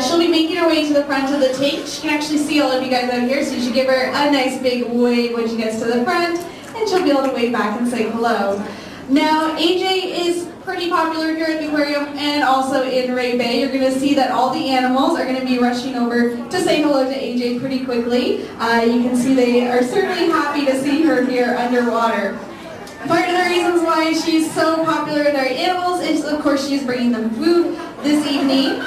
She'll be making her way to the front of the tank. She can actually see all of you guys out here, so you should give her a nice big wave when she gets to the front, and she'll be able to wave back and say hello. Now, AJ is pretty popular here at the aquarium and also in Ray Bay. You're going to see that all the animals are going to be rushing over to say hello to AJ pretty quickly. You can see they are certainly happy to see her here underwater. Part of the reasons why she's so popular with our animals is, of course, she's bringing them food this evening.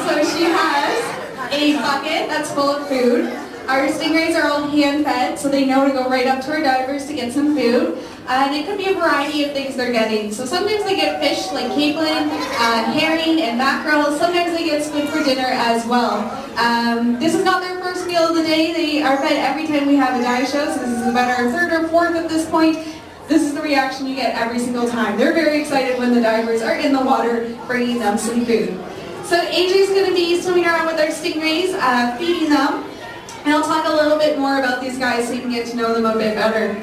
So she has a bucket that's full of food. Our stingrays are all hand-fed, so they know to go right up to our divers to get some food. And it could be a variety of things they're getting. So sometimes they get fish like capelin, herring, and mackerel. Sometimes they get squid for dinner as well. This is not their first meal of the day. They are fed every time we have a dive show, so this is about our third or fourth at this point. This is the reaction you get every single time. They're very excited when the divers are in the water bringing them some food. So AJ's going to be swimming around with our stingrays, feeding them. And I'll talk a little bit more about these guys so you can get to know them a bit better.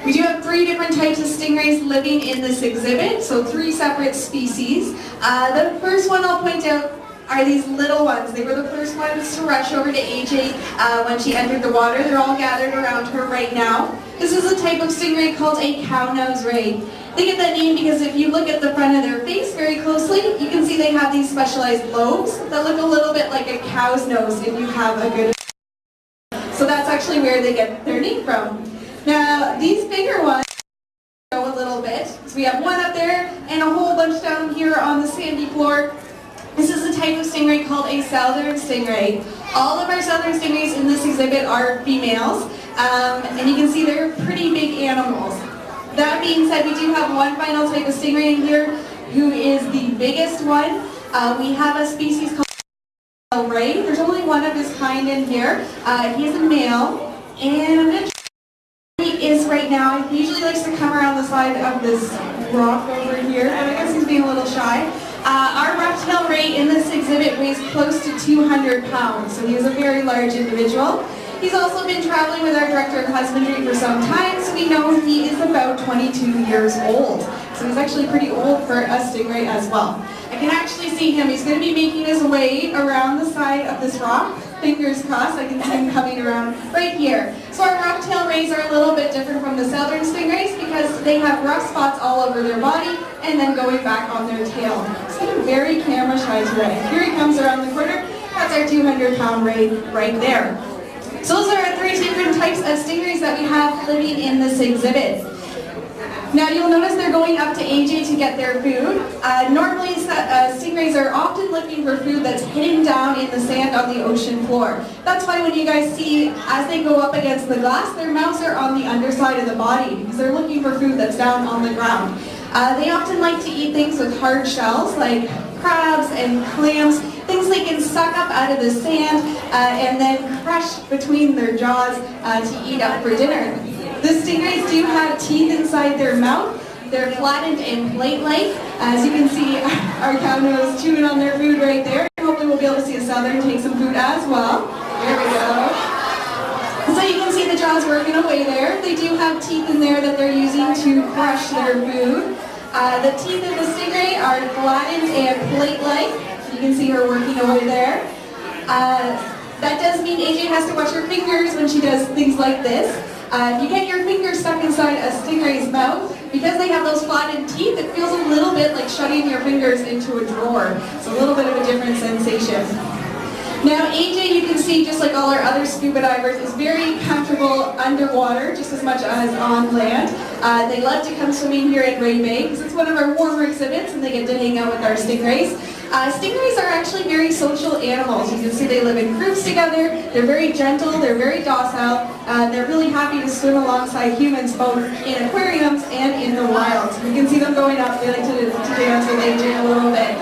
We do have 3 different types of stingrays living in this exhibit, so 3 separate species. The first one I'll point out are these little ones. They were the first ones to rush over to AJ when she entered the water. They're all gathered around her right now. This is a type of stingray called a cow-nose ray. They get that name because if you look at the front of their face very closely, you can see they have these specialized lobes that look a little bit like a cow's nose if you have a good. So that's actually where they get their name from. Now, these bigger ones go a little bit. So we have one up there and a whole bunch down here on the sandy floor. This is a type of stingray called a southern stingray. All of our southern stingrays in this exhibit are females, and you can see they're pretty big animals. That being said, we do have one final type of stingray in here who is the biggest one. We have a species called ray. There's only one of his kind in here. He is a male, and I'm going to he is right now. He usually likes to come around the side of this rock over here, but I guess he's being a little shy. Our rough-tailed ray in this exhibit weighs close to 200 pounds, so he is a very large individual. He's also been traveling with our director of husbandry for some time, so we know he is about 22 years old. So he's actually pretty old for a stingray as well. I can actually see him. He's going to be making his way around the side of this rock. Fingers crossed, I can see him coming around right here. So our rough-tailed rays are a little bit different from the southern stingrays because they have rough spots all over their body and then going back on their tail. So they're very camera shy today. Here he comes around the corner. That's our 200-pound ray right there. So those are our 3 different types of stingrays that we have living in this exhibit. Now you'll notice they're going up to AJ to get their food. Normally stingrays are often looking for food that's hidden down in the sand on the ocean floor. That's why when you guys see, as they go up against the glass, their mouths are on the underside of the body because they're looking for food that's down on the ground. They often like to eat things with hard shells like crabs and clams, things they can suck up out of the sand and then crush between their jaws to eat up for dinner. The stingrays do have teeth inside their mouth. They're flattened and plate-like. As you can see, our cow-nose chewing on their food right there. Hopefully we'll be able to see a southern take some food as well. There we go. So you can see the jaws working away there. They do have teeth in there that they're using to crush their food. The teeth of the stingray are flattened and plate-like. You can see her working away there. That does mean AJ has to watch her fingers when she does things like this. If you get your finger stuck inside a stingray's mouth, because they have those flattened teeth, it feels a little bit like shutting your fingers into a drawer. It's a little bit of a different sensation. Now AJ, you can see, just like all our other scuba divers, is very comfortable underwater, just as much as on land. They love to come swimming here at Ray Bay because it's one of our warmer exhibits and they get to hang out with our stingrays. Stingrays are actually very social animals. You can see they live in groups together. They're very gentle, they're very docile. They're really happy to swim alongside humans both in aquariums and in the wild. You can see them going up. They like to dance with AJ a little bit.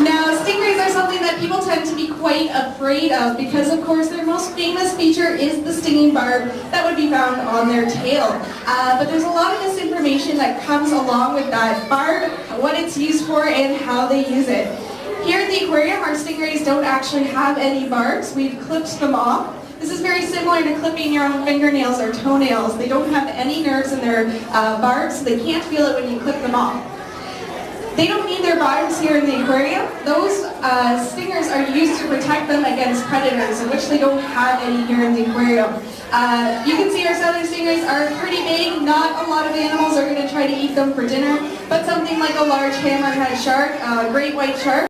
Now, stingrays are something that people tend to be quite afraid of because, of course, their most famous feature is the stinging barb that would be found on their tail. But there's a lot of misinformation that comes along with that barb, what it's used for, and how they use it. Here at the aquarium, our stingrays don't actually have any barbs. We've clipped them off. This is very similar to clipping your own fingernails or toenails. They don't have any nerves in their barbs, so they can't feel it when you clip them off. They don't need their bottoms here in the aquarium. Those stingers are used to protect them against predators, which they don't have any here in the aquarium. You can see our southern stingrays are pretty big. Not a lot of animals are going to try to eat them for dinner, but something like a large hammerhead shark, a great white shark,